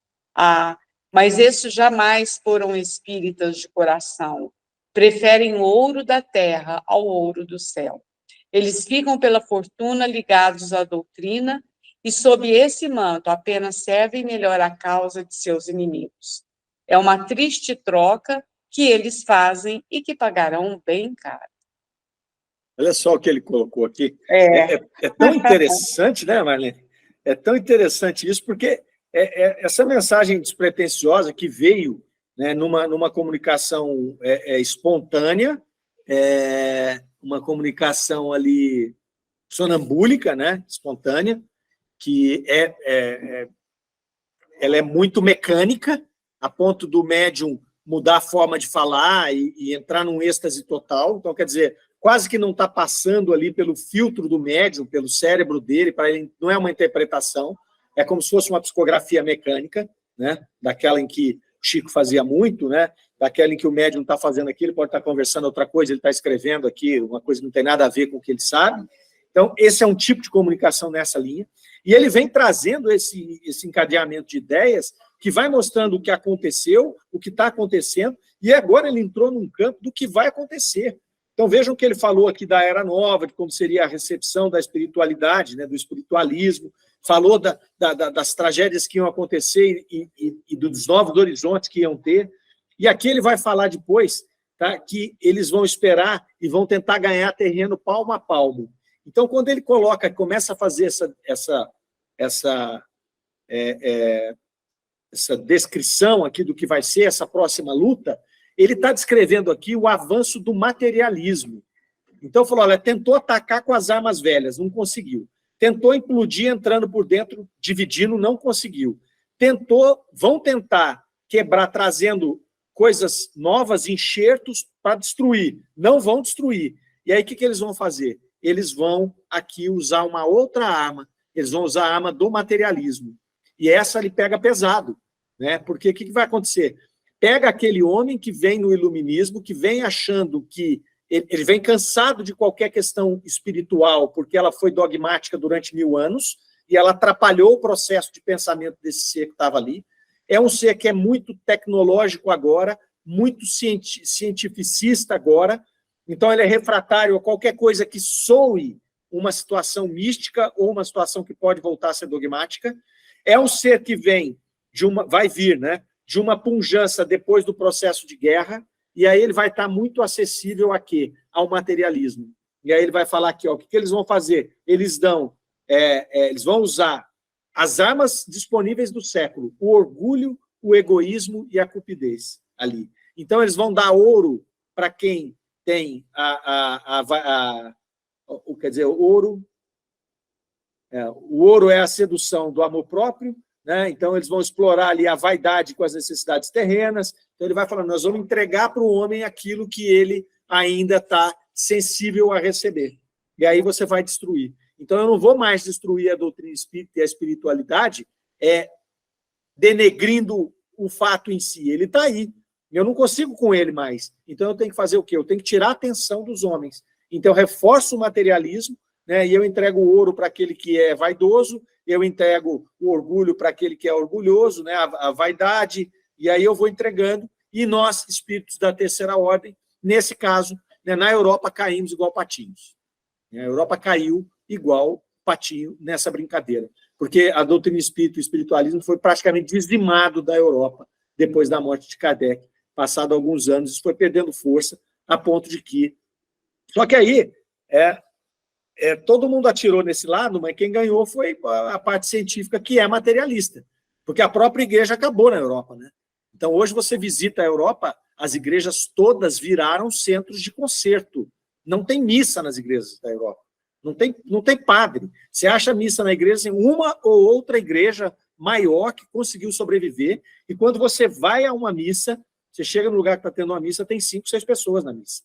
Speaker 1: mas esses jamais foram espíritas de coração. Preferem o ouro da terra ao ouro do céu. Eles ficam pela fortuna ligados à doutrina e, sob esse manto, apenas servem melhor a causa de seus inimigos. É uma triste troca que eles fazem e que pagarão bem caro.
Speaker 2: Olha só o que ele colocou aqui. É tão interessante, né, Marlene? É tão interessante isso, porque essa mensagem despretensiosa que veio, né, numa comunicação espontânea, uma comunicação ali sonambúlica, né, espontânea, que ela é muito mecânica, a ponto do médium mudar a forma de falar e entrar num êxtase total. Então, quer dizer, quase que não está passando ali pelo filtro do médium, pelo cérebro dele, para ele não é uma interpretação, é como se fosse uma psicografia mecânica, né, daquela em que Chico fazia muito, né, daquela em que o médium está fazendo aqui, ele pode estar conversando outra coisa, ele está escrevendo aqui uma coisa que não tem nada a ver com o que ele sabe. Então, esse é um tipo de comunicação nessa linha, e ele vem trazendo esse encadeamento de ideias que vai mostrando o que aconteceu, o que está acontecendo, e agora ele entrou num campo do que vai acontecer. Então, vejam que ele falou aqui da Era Nova, de como seria a recepção da espiritualidade, né, do espiritualismo, falou das tragédias que iam acontecer e dos novos horizontes que iam ter. E aqui ele vai falar depois, tá, que eles vão esperar e vão tentar ganhar terreno palmo a palmo. Então, quando ele começa a fazer essa descrição aqui do que vai ser essa próxima luta, ele está descrevendo aqui o avanço do materialismo. Então, falou, olha, tentou atacar com as armas velhas, não conseguiu. Tentou implodir entrando por dentro, dividindo, não conseguiu. Vão tentar quebrar, trazendo coisas novas, enxertos, para destruir. Não vão destruir. E aí, o que eles vão fazer? Eles vão aqui usar uma outra arma, eles vão usar a arma do materialismo. E essa ele pega pesado, né? Porque o que vai acontecer? Pega aquele homem que vem no iluminismo, que vem achando que ele vem cansado de qualquer questão espiritual, porque ela foi dogmática durante 1000 anos, e ela atrapalhou o processo de pensamento desse ser que estava ali. É um ser que é muito tecnológico agora, muito cientificista agora, então ele é refratário a qualquer coisa que soe uma situação mística ou uma situação que pode voltar a ser dogmática. É um ser que vai vir, né, de uma pujança depois do processo de guerra, e aí ele vai estar muito acessível a quê? Ao materialismo. E aí ele vai falar aqui, ó, o que eles vão fazer? Eles vão usar as armas disponíveis do século, o orgulho, o egoísmo e a cupidez ali. Então, eles vão dar ouro para quem tem quer dizer, o ouro é a sedução do amor próprio, né? Então, eles vão explorar ali a vaidade com as necessidades terrenas. Então, ele vai falando, nós vamos entregar para o homem aquilo que ele ainda está sensível a receber. E aí você vai destruir. Então, eu não vou mais destruir a doutrina espírita e a espiritualidade denegrindo o fato em si. Ele está aí. Eu não consigo com ele mais. Então, eu tenho que fazer o quê? Eu tenho que tirar a atenção dos homens. Então, eu reforço o materialismo, né, e eu entrego o ouro para aquele que é vaidoso, eu entrego o orgulho para aquele que é orgulhoso, né, a vaidade, e aí eu vou entregando. E nós, espíritos da terceira ordem, nesse caso, né, na Europa, caímos igual patinhos. A Europa caiu igual patinho nessa brincadeira, porque a doutrina espírita e o espiritualismo foi praticamente dizimado da Europa depois da morte de Kardec. Passado alguns anos, isso foi perdendo força, a ponto de que... Só que aí, todo mundo atirou nesse lado, mas quem ganhou foi a parte científica, que é materialista, porque a própria igreja acabou na Europa, né? Então, hoje você visita a Europa, as igrejas todas viraram centros de concerto. Não tem missa nas igrejas da Europa. Não tem padre. Você acha missa na igreja, tem uma ou outra igreja maior que conseguiu sobreviver, e quando você vai a uma missa, você chega no lugar que está tendo uma missa, tem 5, 6 pessoas na missa.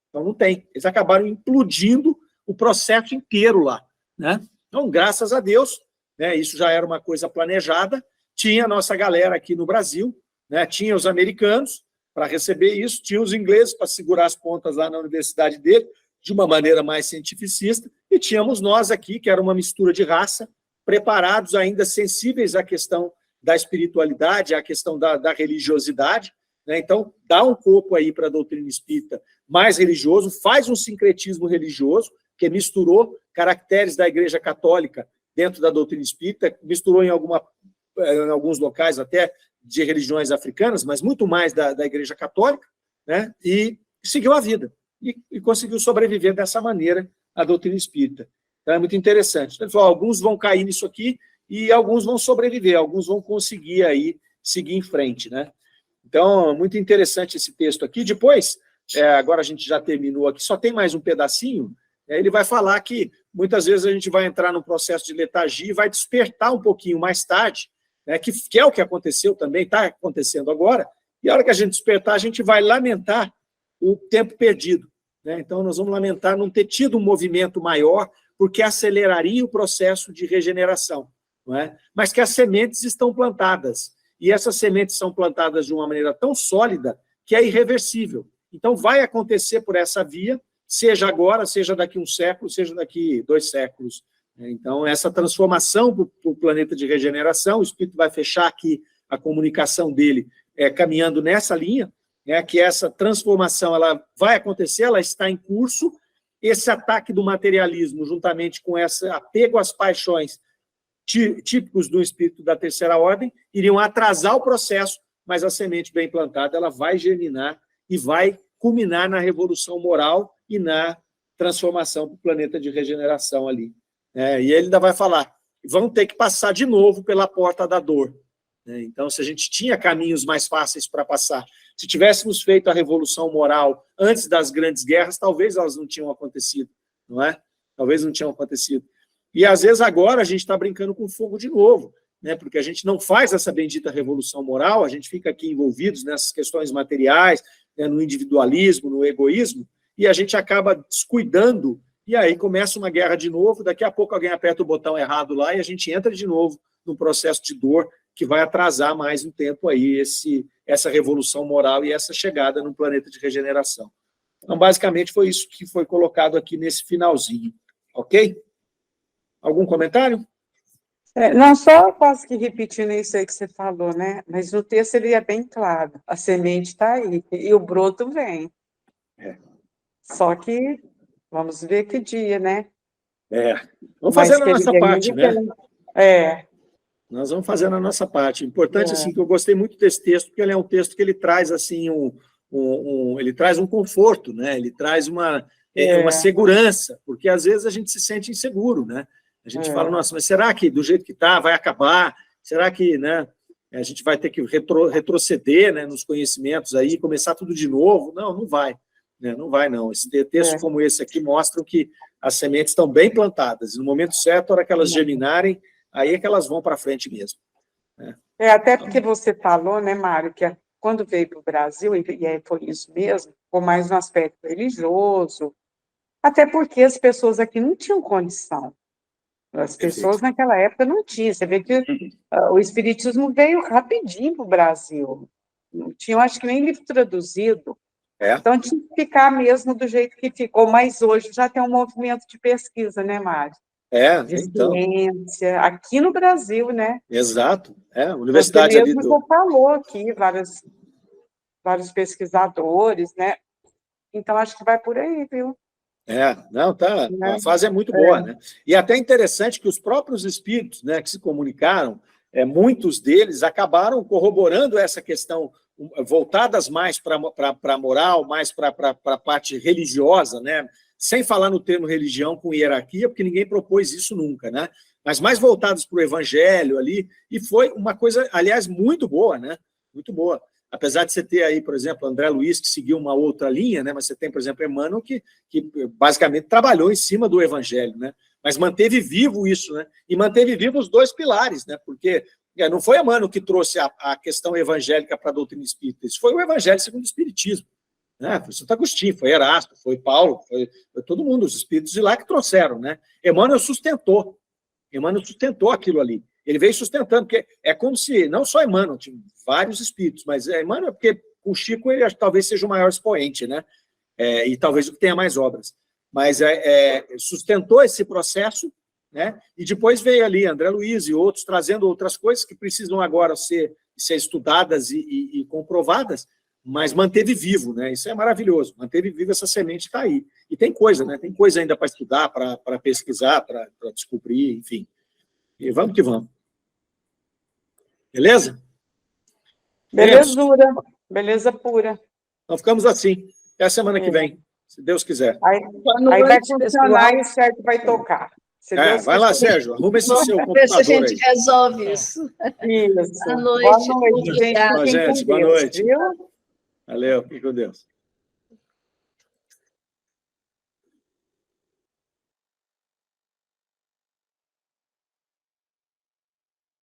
Speaker 2: Então, não tem. Eles acabaram implodindo o processo inteiro lá, né? Então, graças a Deus, né, isso já era uma coisa planejada, tinha a nossa galera aqui no Brasil, né, tinha os americanos para receber isso, tinha os ingleses para segurar as pontas lá na universidade dele, de uma maneira mais cientificista, e tínhamos nós aqui, que era uma mistura de raça, preparados, ainda sensíveis à questão da espiritualidade, à questão da religiosidade, né? Então, dá um corpo aí para a doutrina espírita mais religioso, faz um sincretismo religioso, que misturou caracteres da Igreja Católica dentro da doutrina espírita, misturou em alguns locais até de religiões africanas, mas muito mais da Igreja Católica, né? E seguiu a vida, e conseguiu sobreviver dessa maneira a doutrina espírita. Então, é muito interessante. Então, ele falou, alguns vão cair nisso aqui e alguns vão sobreviver, alguns vão conseguir aí seguir em frente, né? Então, muito interessante esse texto aqui. Depois, agora a gente já terminou aqui, só tem mais um pedacinho, ele vai falar que muitas vezes a gente vai entrar num processo de letargia e vai despertar um pouquinho mais tarde, né, que é o que aconteceu também, está acontecendo agora, e a hora que a gente despertar, a gente vai lamentar o tempo perdido, né? Então, nós vamos lamentar não ter tido um movimento maior, porque aceleraria o processo de regeneração, não é? Mas que as sementes estão plantadas, e essas sementes são plantadas de uma maneira tão sólida que é irreversível. Então, vai acontecer por essa via, seja agora, seja daqui um século, seja daqui 2 séculos. Então, essa transformação para o planeta de regeneração, o Espírito vai fechar aqui a comunicação dele caminhando nessa linha, né, que essa transformação ela vai acontecer, ela está em curso. Esse ataque do materialismo, juntamente com esse apego às paixões típicos do espírito da terceira ordem, iriam atrasar o processo, mas a semente bem plantada ela vai germinar e vai culminar na revolução moral e na transformação para o planeta de regeneração ali. E ele ainda vai falar, vão ter que passar de novo pela porta da dor. Então, se a gente tinha caminhos mais fáceis para passar, Se tivéssemos feito a revolução moral antes das grandes guerras, talvez elas não tinham acontecido, não é? Talvez não tinham acontecido. E, às vezes, agora a gente está brincando com fogo de novo, né? Porque a gente não faz essa bendita revolução moral, a gente fica aqui envolvidos nessas questões materiais, né, no individualismo, no egoísmo, e a gente acaba descuidando, e aí começa uma guerra de novo, daqui a pouco alguém aperta o botão errado lá, e a gente entra de novo num processo de dor que vai atrasar mais um tempo aí essa revolução moral e essa chegada num planeta de regeneração. Então, basicamente, foi isso que foi colocado aqui nesse finalzinho. Ok? Algum comentário?
Speaker 1: Não, só quase que repetindo isso aí que você falou, né? Mas no texto ele é bem claro. A semente está aí e o broto vem. Só que vamos ver que dia, né?
Speaker 2: Vamos fazendo a nossa parte, né?
Speaker 1: Nós
Speaker 2: vamos fazendo a nossa parte. O importante, assim, que eu gostei muito desse texto, porque ele é um texto que ele traz, assim, ele traz um conforto, né? Ele traz uma segurança, porque às vezes a gente se sente inseguro, né? A gente fala, nossa, mas será que do jeito que está vai acabar? Será que, né, a gente vai ter que retroceder, né, nos conhecimentos aí, começar tudo de novo? Não, não vai. Né? Não vai, não. Textos como esse aqui mostram que as sementes estão bem plantadas. E no momento certo, a hora que elas germinarem, aí é que elas vão para frente mesmo. Né?
Speaker 1: Até porque você falou, né, Mário, que quando veio para o Brasil, e foi isso mesmo, ficou mais no aspecto religioso, até porque as pessoas aqui não tinham condição. As pessoas naquela época não tinham. Você vê que o espiritismo veio rapidinho para o Brasil. Não tinha, acho que nem livro traduzido. Então, tinha que ficar mesmo do jeito que ficou. Mas hoje já tem um movimento de pesquisa, né, Mário? De ciência, aqui no Brasil, né?
Speaker 2: Exato. A universidade
Speaker 1: ali do... Você falou aqui, vários pesquisadores, né? Então, acho que vai por aí, viu?
Speaker 2: Não, tá. A fase é muito boa, né? E até interessante que os próprios espíritos, né, que se comunicaram, muitos deles acabaram corroborando essa questão, voltadas mais para a moral, mais para a parte religiosa, né? Sem falar no termo religião com hierarquia, porque ninguém propôs isso nunca, né? Mas mais voltados para o evangelho ali, e foi uma coisa, aliás, muito boa, né? Muito boa. Apesar de você ter aí, por exemplo, André Luiz, que seguiu uma outra linha, né? Mas você tem, por exemplo, Emmanuel, que basicamente trabalhou em cima do evangelho, né? Mas manteve vivo isso, né? E manteve vivo os dois pilares, né? Porque não foi Emmanuel que trouxe a questão evangélica para a doutrina espírita, isso foi o evangelho segundo o espiritismo. Né? Foi Santo Agostinho, foi Erasto, foi Paulo, foi todo mundo, os espíritos de lá que trouxeram, né? Emmanuel sustentou aquilo ali. Ele veio sustentando, porque é como se, não só Emmanuel, tinha vários espíritos, mas Emmanuel, porque o Chico ele talvez seja o maior expoente, né? E talvez o que tenha mais obras. Mas sustentou esse processo, né? E depois veio ali André Luiz e outros trazendo outras coisas que precisam agora ser estudadas e comprovadas, mas manteve vivo, né? Isso é maravilhoso, manteve vivo, essa semente está aí. E tem coisa, né? Tem coisa ainda para estudar, para pesquisar, para descobrir, enfim. E vamos que vamos. Beleza?
Speaker 1: Belezura. Beleza pura.
Speaker 2: Então ficamos assim. Até a semana que vem, se Deus quiser.
Speaker 1: Aí vai funcionar e o Sérgio vai tocar.
Speaker 2: Vai lá, Sérgio, arruma esse seu computador aí.
Speaker 3: Ver se a gente resolve isso.
Speaker 1: Isso.
Speaker 3: Boa noite.
Speaker 1: Boa noite, gente.
Speaker 2: Boa noite. Valeu, fique com Deus.